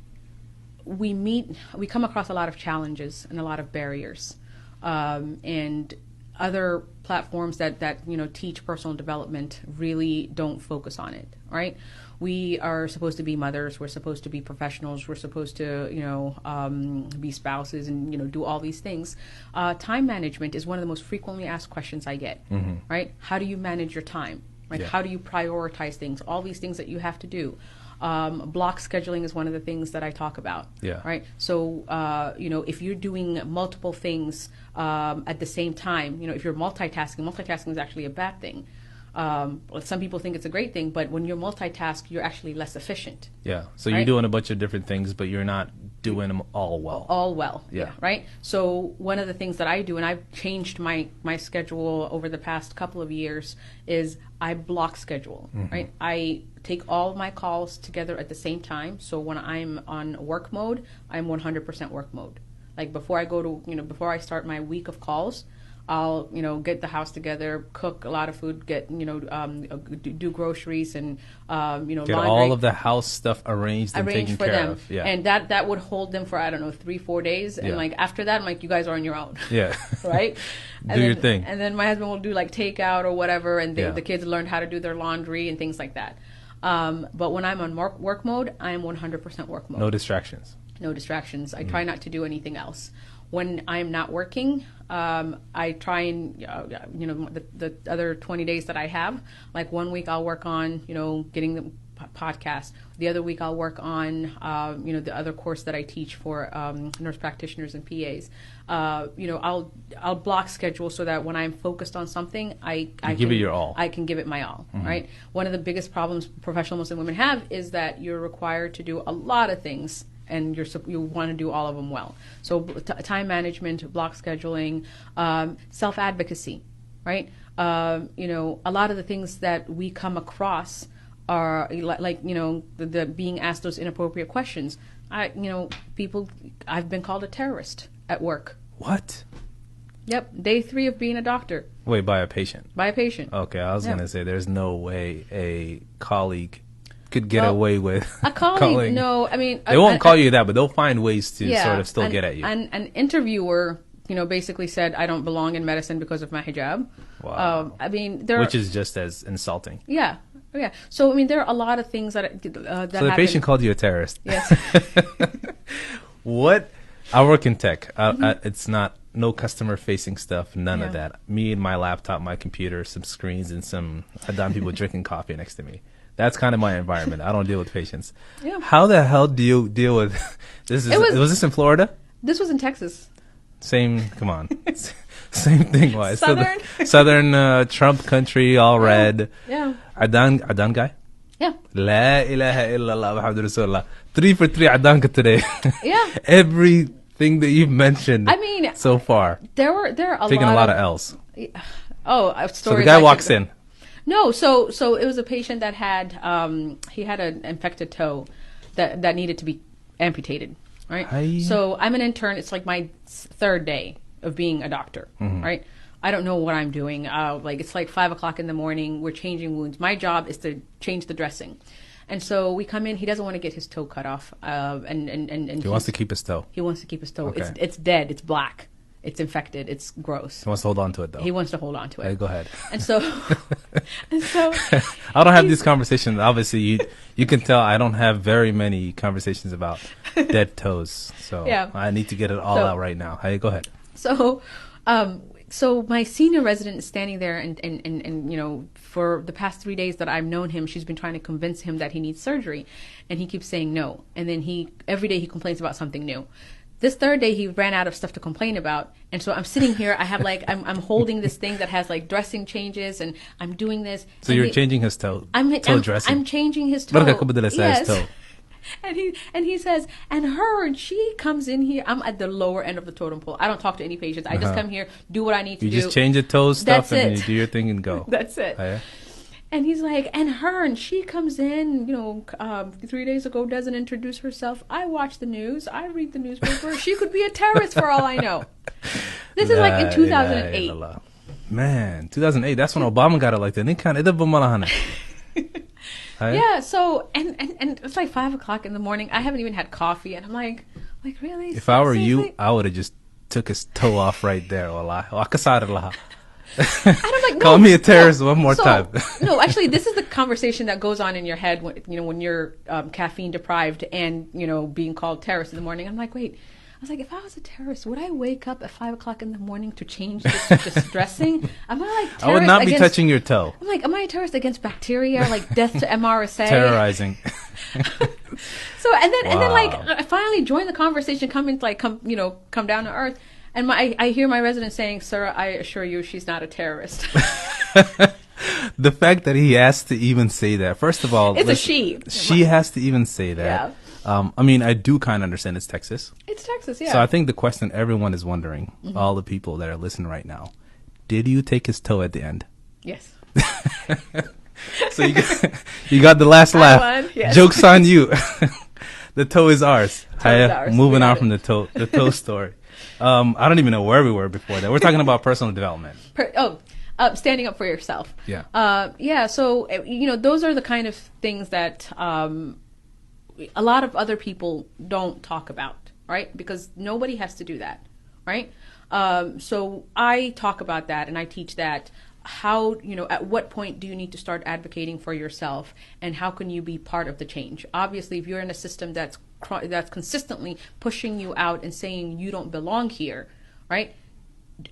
come across a lot of challenges and a lot of barriers, and other platforms that teach personal development really don't focus on it, right? We are supposed to be mothers, we're supposed to be professionals, we're supposed to be spouses and do all these things. Time management is one of the most frequently asked questions I get. Mm-hmm. Right? How do you manage your time? Right? Yeah. How do you prioritize things? All these things that you have to do. Block scheduling is one of the things that I talk about. Yeah. Right. So, if you're doing multiple things at the same time, if you're multitasking is actually a bad thing. Some people think it's a great thing, but when you're multitask, you're actually less efficient. Yeah. So right? you're doing a bunch of different things, but you're not doing them all well. All well. Yeah. Right. So one of the things that I do, and I've changed my schedule over the past couple of years, is I block schedule. Right. I take all of my calls together at the same time. So when I'm on work mode, I'm 100% work mode. Like before I go to, before I start my week of calls, I'll, get the house together, cook a lot of food, get, do groceries and, Get laundry. all of the house stuff arranged and taken for care them. of. Yeah. And that would hold them for, 3-4 days. And like after that, I'm like, you guys are on your own. Yeah. Right? Do your thing. And then my husband will do like takeout or whatever. And the kids learn how to do their laundry and things like that. But when I'm on work mode, I'm 100% work mode. No distractions. No distractions. I try not to do anything else. When I'm not working, I try and, the other 20 days that I have, like 1 week I'll work on, getting the podcast. The other week I'll work on, the other course that I teach for nurse practitioners and PAs. I'll block schedule so that when I'm focused on something, I give it your all. I can give it my all, right? One of the biggest problems professional Muslim women have is that you're required to do a lot of things, and you want to do all of them well. So time management, block scheduling, self-advocacy, right? A lot of the things that we come across are like the being asked those inappropriate questions. I've been called a terrorist at work. What? Yep, day 3 of being a doctor. Wait, by a patient? By a patient. Okay, I was going to say there's no way a colleague could get away with a colleague. calling. No, I mean they won't call you that, but they'll find ways to sort of still get at you. An interviewer, basically said I don't belong in medicine because of my hijab. Wow. Which is just as insulting. Yeah. So there are a lot of things that that So the happen. patient called you a terrorist. Yes. What? I work in tech. It's not no customer facing stuff. None of that. Me and my laptop, my computer, some screens, and some Hadan people drinking coffee next to me. That's kind of my environment. I don't deal with patients. Yeah. How the hell do you deal with this? Was this in Florida? This was in Texas. Same. Come on. Same thing. Why? Southern. Southern Trump country, all red. Yeah. Adan guy. Yeah. La ilaha illallah Muhammadur Rasulullah. 3 for 3 Adanka today. Yeah. Everything that you've mentioned. So far. There are taking a lot of L's. Oh, stories. So the guy walks in. No, so it was a patient that had he had an infected toe that needed to be amputated, right? Hi. So I'm an intern. It's like my 3rd day of being a doctor, right? I don't know what I'm doing. It's like 5 o'clock in the morning. We're changing wounds. My job is to change the dressing, and so we come in. He doesn't want to get his toe cut off, and he wants to keep his toe. He wants to keep his toe. Okay. It's dead. It's black. It's infected. It's gross. He wants to hold on to it, though. He wants to hold on to it. Hey, go ahead. And so, I don't have these conversations. Obviously, you can tell I don't have very many conversations about dead toes. So I need to get it all out right now. Hey, go ahead. So my senior resident is standing there, and for the past 3 days that I've known him, she's been trying to convince him that he needs surgery, and he keeps saying no. And then every day he complains about something new. This 3rd day, he ran out of stuff to complain about. And so I'm sitting here, I have I'm holding this thing that has like dressing changes, and I'm doing this. So you're changing his toe dressing. I'm changing his toe. Yes. And he says, and she comes in here. I'm at the lower end of the totem pole. I don't talk to any patients. I just come here, do what I need to do. You just change the toe stuff and it. you do your thing and go. That's it. Oh, yeah? And he's like, and she comes in, 3 days ago, doesn't introduce herself. I watch the news. I read the newspaper. She could be a terrorist for all I know. This is like in 2008. Man, 2008. That's when Obama got elected. Yeah. So and it's like 5 o'clock in the morning. I haven't even had coffee, and I'm like really? If I were you, I would have just took his toe off right there. And I'm like, no, call me a terrorist one more time. No, actually, this is the conversation that goes on in your head when you're caffeine deprived and being called terrorist in the morning. I'm like, wait. I was like, if I was a terrorist, would I wake up at 5 o'clock in the morning to change this dressing? Am I like terrorist? I would not be touching your toe. I'm like, am I a terrorist against bacteria, like death to MRSA? Terrorizing. So and then like I finally joined the conversation, come down to earth. And I hear my resident saying, "Sir, I assure you, she's not a terrorist." The fact that he has to even say that, first of all, It's a she. She has to even say that. Yeah. I mean, I do kind of understand it's Texas. It's Texas, yeah. So I think the question everyone is wondering, all the people that are listening right now, did you take his toe at the end? Yes. So you got the last laugh. Won, yes. Joke's on you. The toe is ours. Toe is ours. Moving on from the toe story. I don't even know where we were before that. We're talking about personal development. Standing up for yourself. Yeah. Yeah. So, those are the kind of things that a lot of other people don't talk about, right? Because nobody has to do that, right? So I talk about that and I teach that. How, at what point do you need to start advocating for yourself, and how can you be part of the change? Obviously, if you're in a system that's consistently pushing you out and saying you don't belong here, right?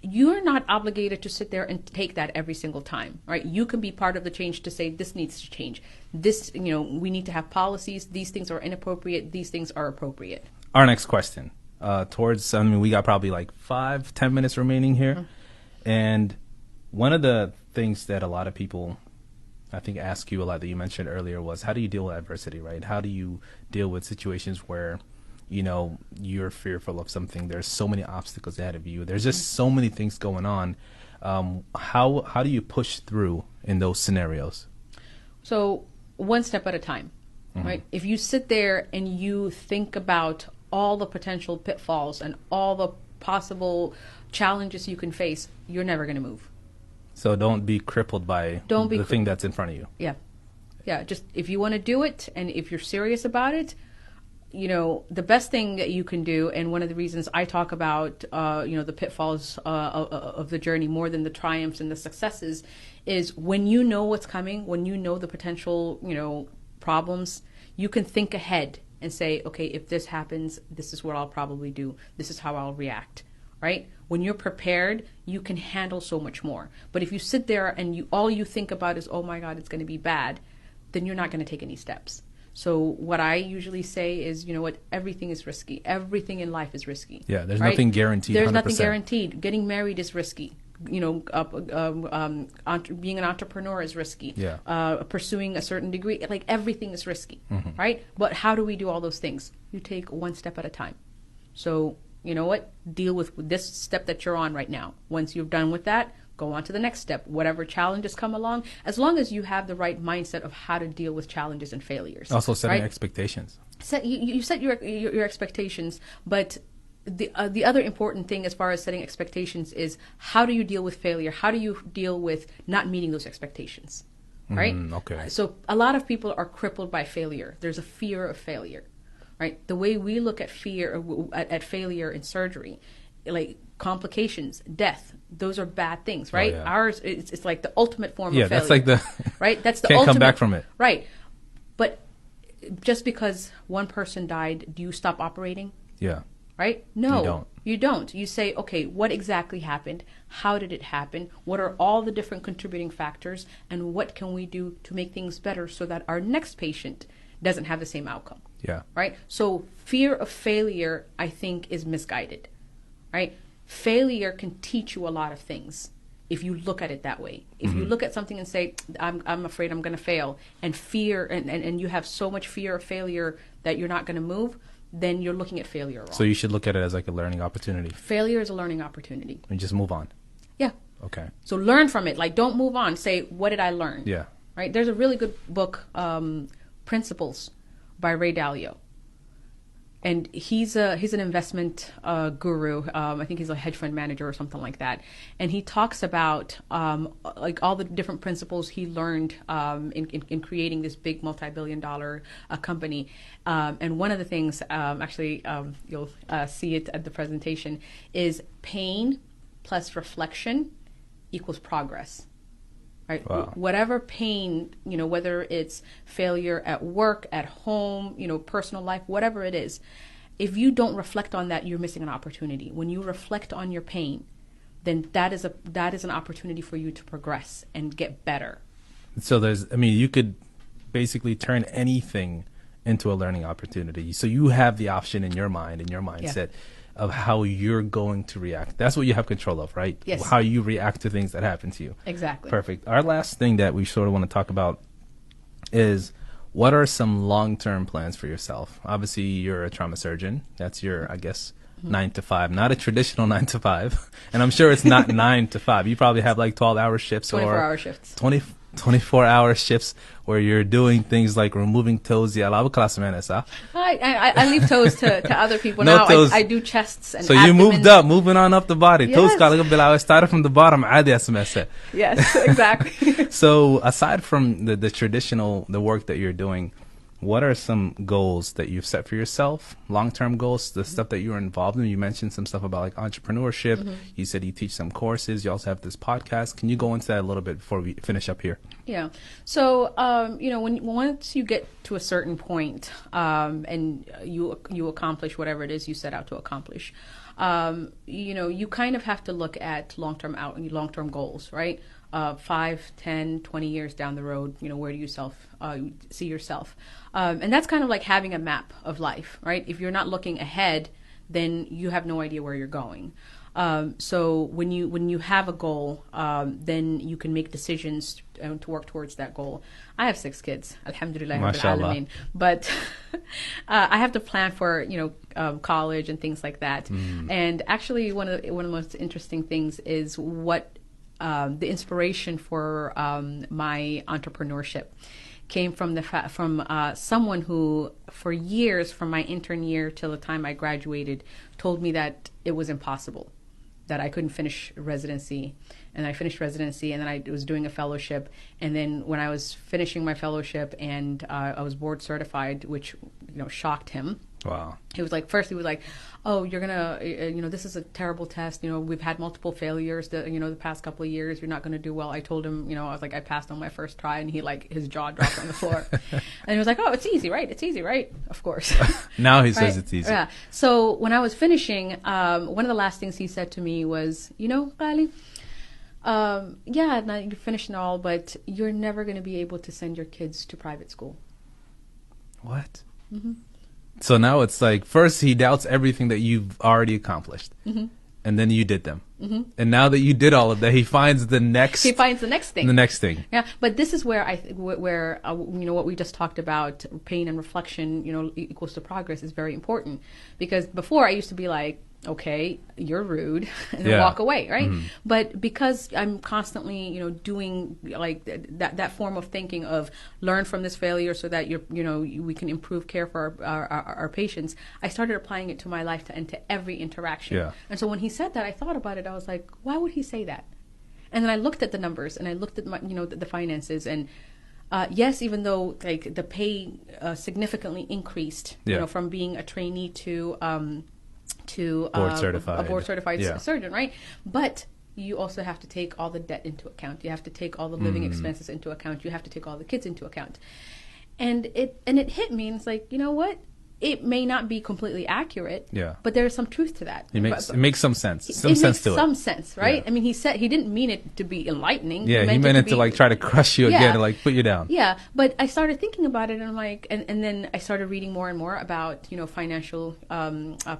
You're not obligated to sit there and take that every single time, right? You can be part of the change to say this needs to change. This, we need to have policies. These things are inappropriate. These things are appropriate. Our next question, we got probably like 5-10 minutes remaining here, and one of the things that a lot of people, I think, ask you a lot that you mentioned earlier was, how do you deal with adversity, right? How do you deal with situations where, you're fearful of something? There's so many obstacles ahead of you. There's just so many things going on. How do you push through in those scenarios? So one step at a time, right? If you sit there and you think about all the potential pitfalls and all the possible challenges you can face, you're never going to move. So don't be crippled by the thing that's in front of you. Yeah. Yeah. Just if you want to do it and if you're serious about it, the best thing that you can do, and one of the reasons I talk about, the pitfalls of the journey more than the triumphs and the successes, is when you know what's coming, when you know the potential, problems, you can think ahead and say, okay, if this happens, this is what I'll probably do. This is how I'll react. Right? When you're prepared, you can handle so much more. But if you sit there and all you think about is, oh my God, it's going to be bad, then you're not going to take any steps. So what I usually say is, everything is risky. Everything in life is risky. Yeah, there's nothing guaranteed. There's 100%. Nothing guaranteed. Getting married is risky. Being an entrepreneur is risky. Yeah. Pursuing a certain degree, like everything is risky, right? But how do we do all those things? You take one step at a time. So, deal with this step that you're on right now. Once you're done with that, go on to the next step. Whatever challenges come along, as long as you have the right mindset of how to deal with challenges and failures. Also setting expectations. You set your expectations, but the other important thing as far as setting expectations is, how do you deal with failure? How do you deal with not meeting those expectations? Right? Okay. So a lot of people are crippled by failure. There's a fear of failure. Right, the way we look at at failure in surgery, like complications, death, those are bad things, right? Oh, yeah. Ours, it's like the ultimate form of failure. Yeah, that's like the right. That's the can't ultimate, come back from it. Right, but just because one person died, do you stop operating? Yeah. Right? No, you don't. You say, okay, what exactly happened? How did it happen? What are all the different contributing factors, and what can we do to make things better so that our next patient doesn't have the same outcome? Yeah. Right? So fear of failure, I think, is misguided. Right? Failure can teach you a lot of things if you look at it that way. If you look at something and say, I'm afraid I'm going to fail, and fear, and you have so much fear of failure that you're not going to move, then you're looking at failure wrong. So you should look at it as like a learning opportunity. Failure is a learning opportunity. And just move on. Yeah. Okay. So learn from it. Like, don't move on. Say, what did I learn? Yeah. Right? There's a really good book, Principles, by Ray Dalio. And he's an investment guru. I think he's a hedge fund manager or something like that. And he talks about like all the different principles he learned in creating this big multi-billion-dollar company. And one of the things, you'll see it at the presentation, is pain plus reflection equals progress. Right. Wow. Whatever pain, whether it's failure at work, at home, personal life, whatever it is, if you don't reflect on that, you're missing an opportunity. When you reflect on your pain, then that is an opportunity for you to progress and get better. So you could basically turn anything into a learning opportunity. So you have the option in your mind, in your mindset. of how you're going to react. That's what you have control of, right? Yes. How you react to things that happen to you. Exactly. Perfect. Our last thing that we sort of want to talk about is, what are some long-term plans for yourself? Obviously, you're a trauma surgeon. That's your, I guess, 9 to 5, not a traditional 9 to 5. And I'm sure it's not 9 to 5. You probably have like 12-hour shifts 24-hour shifts. 24-hour shifts where you're doing things like removing toes. I leave toes to other people. No now. toes. I do chests and so abdomen. you moved up, moving on up the body. Yes. Toes I started from the bottom. Yes, exactly. So aside from the traditional, the work that you're doing, what are some goals that you've set for yourself, long-term goals, the stuff that you're involved in? You mentioned some stuff about like entrepreneurship. Mm-hmm. You said you teach some courses. You also have this podcast. Can you go into that a little bit before we finish up here? Yeah. So, once you get to a certain point and you accomplish whatever it is you set out to accomplish, you kind of have to look at long-term goals, right? 5, 10, 20 years down the road, where do you see yourself? And that's kind of like having a map of life, right? If you're not looking ahead, then you have no idea where you're going. So when you have a goal, then you can make decisions to work towards that goal. I have 6 kids, alhamdulillah, mashallah. but I have to plan for college and things like that. And actually, one of the most interesting things is what the inspiration for my entrepreneurship came from someone who, for years, from my intern year till the time I graduated, told me that it was impossible, that I couldn't finish residency. And I finished residency, and then I was doing a fellowship. And then when I was finishing my fellowship and I was board certified, which shocked him. Wow. He was like, oh, you're gonna, this is a terrible test. We've had multiple failures the past couple of years. You're not gonna do well. I told him, I was like, I passed on my first try, and his jaw dropped on the floor. And he was like, oh, it's easy, right? It's easy, right? Of course. Now he says it's easy. Yeah. So when I was finishing, one of the last things he said to me was, Qaali, yeah, now you're finished and all, but you're never gonna be able to send your kids to private school. What? Mm-hmm. So now it's like, first he doubts everything that you've already accomplished, and then you did them. And now that you did all of that, he finds the next thing. The next thing. Yeah, but this is where what we just talked about, pain and reflection, equals to progress, is very important. Because before I used to be like, okay, you're rude, and then walk away, right? But because I'm constantly, doing like that form of thinking of learn from this failure so that we can improve care for our patients, I started applying it to my life and to every interaction. Yeah. And so when he said that, I thought about it. I was like, why would he say that? And then I looked at the numbers and I looked at my, the finances, and yes, even though like the pay significantly increased, from being a trainee to board certified surgeon, right? But you also have to take all the debt into account. You have to take all the living expenses into account. You have to take all the kids into account. And it hit me, and it's like, you know what? It may not be completely accurate, but there's some truth to that. It makes some sense. It makes some sense, right? Yeah. I mean, he didn't mean it to be enlightening. Yeah, he meant it to like try to crush you again, to like put you down. Yeah, but I started thinking about it, and I'm like, and then I started reading more and more about financial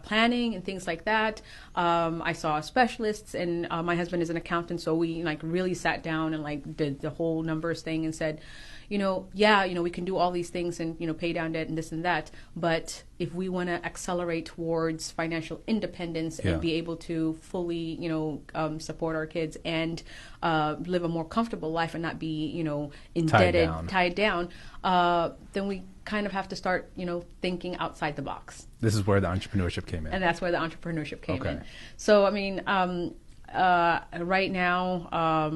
planning and things like that. I saw specialists, and my husband is an accountant, so we like really sat down and like did the whole numbers thing and said, we can do all these things and, pay down debt and this and that. But if we want to accelerate towards financial independence and be able to fully, support our kids and live a more comfortable life and not be, indebted, tied down, then we kind of have to start, thinking outside the box. This is where the entrepreneurship came in. And that's where the entrepreneurship came in. So, I mean, right now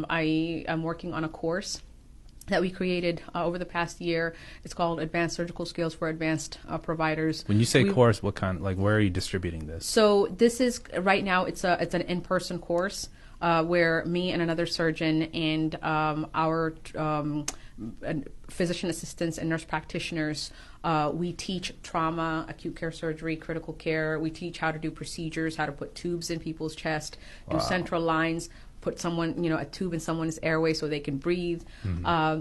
I am working on a course that we created over the past year. It's called Advanced Surgical Skills for Advanced Providers. When you say course, what kind, like where are you distributing this? So this is, right now, it's an in-person course where me and another surgeon and our physician assistants and nurse practitioners, we teach trauma, acute care surgery, critical care. We teach how to do procedures, how to put tubes in people's chest, do central lines, put someone, a tube in someone's airway so they can breathe.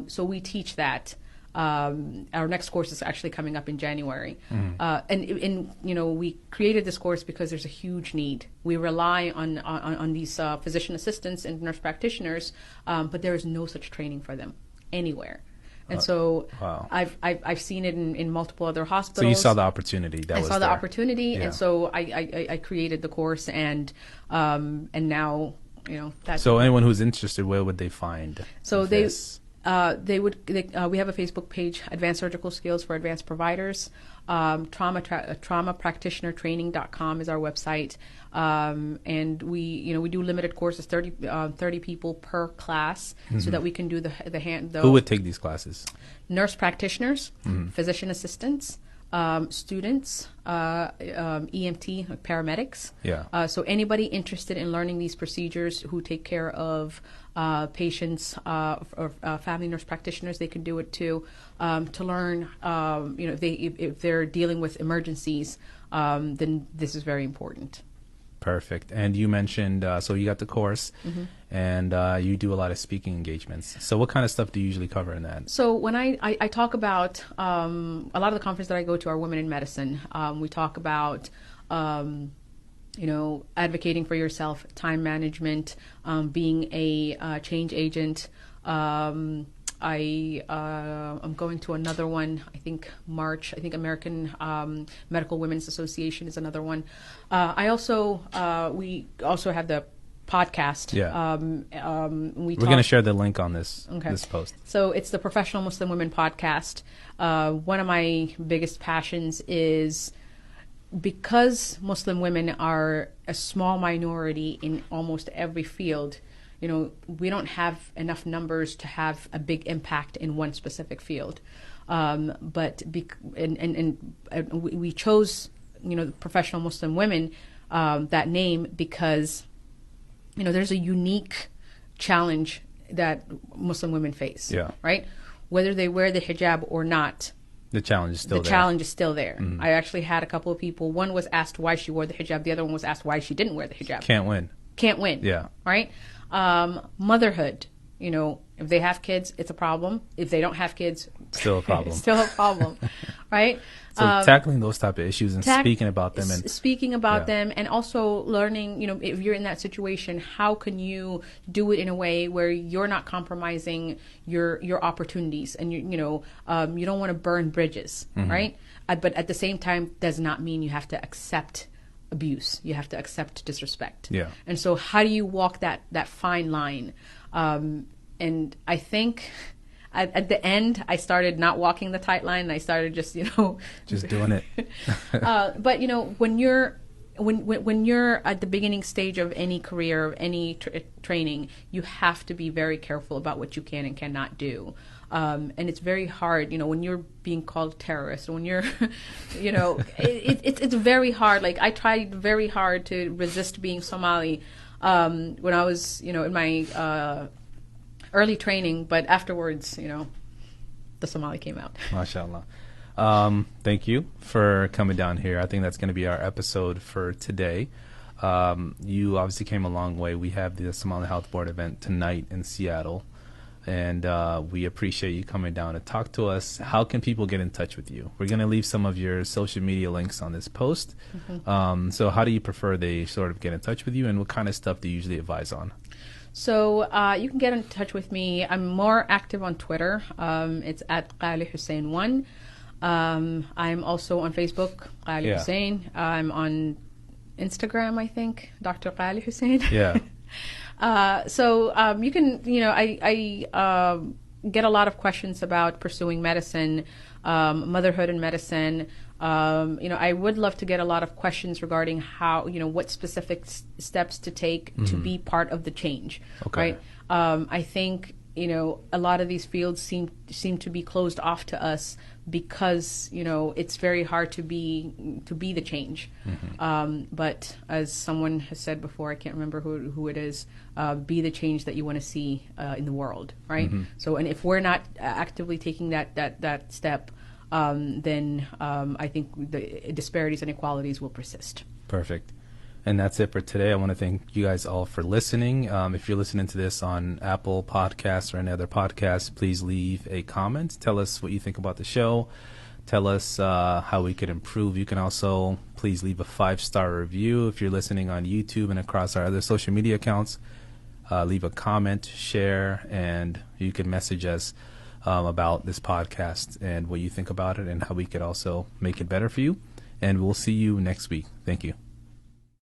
So we teach that. Our next course is actually coming up in January. And we created this course because there's a huge need. We rely on these physician assistants and nurse practitioners, but there is no such training for them anywhere. And so wow. I've seen it in multiple other hospitals. So you saw the opportunity. I saw the opportunity, Yeah. and so I created the course, and now that's. So anyone who's interested, where would they find this? We have a Facebook page, Advanced Surgical Skills for Advanced Providers. Traumapractitionertraining.com is our website. And we do limited courses, 30 people per class, so that we can do the Who would take these classes? Nurse practitioners, physician assistants, students, EMT, like paramedics. Yeah. So anybody interested in learning these procedures who take care of patients or family nurse practitioners, they can do it too. To learn, if they're dealing with emergencies, then this is very important. Perfect. And you mentioned, so you got the course, and you do a lot of speaking engagements. So what kind of stuff do you usually cover in that? So when I talk about, a lot of the conferences that I go to are women in medicine. We talk about, advocating for yourself, time management, being a change agent. I'm going to another one, I think March. I think American Medical Women's Association is another one. We also have the podcast. Yeah. We're going to share the link on this post. So it's the Professional Muslim Women Podcast. One of my biggest passions is, because Muslim women are a small minority in almost every field, we don't have enough numbers to have a big impact in one specific field. But we chose, Professional Muslim Women, that name because, there's a unique challenge that Muslim women face. Yeah. Right? Whether they wear the hijab or not, the challenge is still there. The challenge is still there. I actually had a couple of people. One was asked why she wore the hijab. The other one was asked why she didn't wear the hijab. Can't win. Yeah. Right? Motherhood. If they have kids, it's a problem. If they don't have kids, still a problem. Still a problem. Right? So tackling those type of issues and speaking about them. And also learning, if you're in that situation, how can you do it in a way where you're not compromising your opportunities, and you don't want to burn bridges, right? But at the same time, does not mean you have to accept abuse. You have to accept disrespect. Yeah. And so how do you walk that fine line? And I think at the end, I started not walking the tight line, and I started just doing it. But when you're at the beginning stage of any career, of any training, you have to be very careful about what you can and cannot do. And it's very hard, when you're being called a terrorist, when you're, it's very hard. Like, I tried very hard to resist being Somali when I was, in my early training, but afterwards, the Somali came out. MashaAllah. Thank you for coming down here. I think that's going to be our episode for today. You obviously came a long way. We have the Somali Health Board event tonight in Seattle, and we appreciate you coming down to talk to us. How can people get in touch with you? We're going to leave some of your social media links on this post. So how do you prefer they sort of get in touch with you, and what kind of stuff do you usually advise on? So you can get in touch with me. I'm more active on Twitter. It's at Qaali Hussein 1. I'm also on Facebook, Qaali Hussein. I'm on Instagram, I think, Dr. Qaali Hussein. Yeah. So you can, I get a lot of questions about pursuing medicine, motherhood and medicine. I would love to get a lot of questions regarding how, what specific steps to take to be part of the change. Okay. Right? I think, a lot of these fields seem to be closed off to us because, it's very hard to be the change. But as someone has said before, I can't remember who it is, be the change that you want to see in the world, right? So, and if we're not actively taking that step, then I think the disparities and inequalities will persist. Perfect. And that's it for today. I want to thank you guys all for listening. If you're listening to this on Apple Podcasts or any other podcasts, please leave a comment. Tell us what you think about the show. Tell us how we could improve. You can also please leave a 5-star review if you're listening on YouTube and across our other social media accounts. Leave a comment, share, and you can message us about this podcast and what you think about it and how we could also make it better for you. And we'll see you next week. Thank you.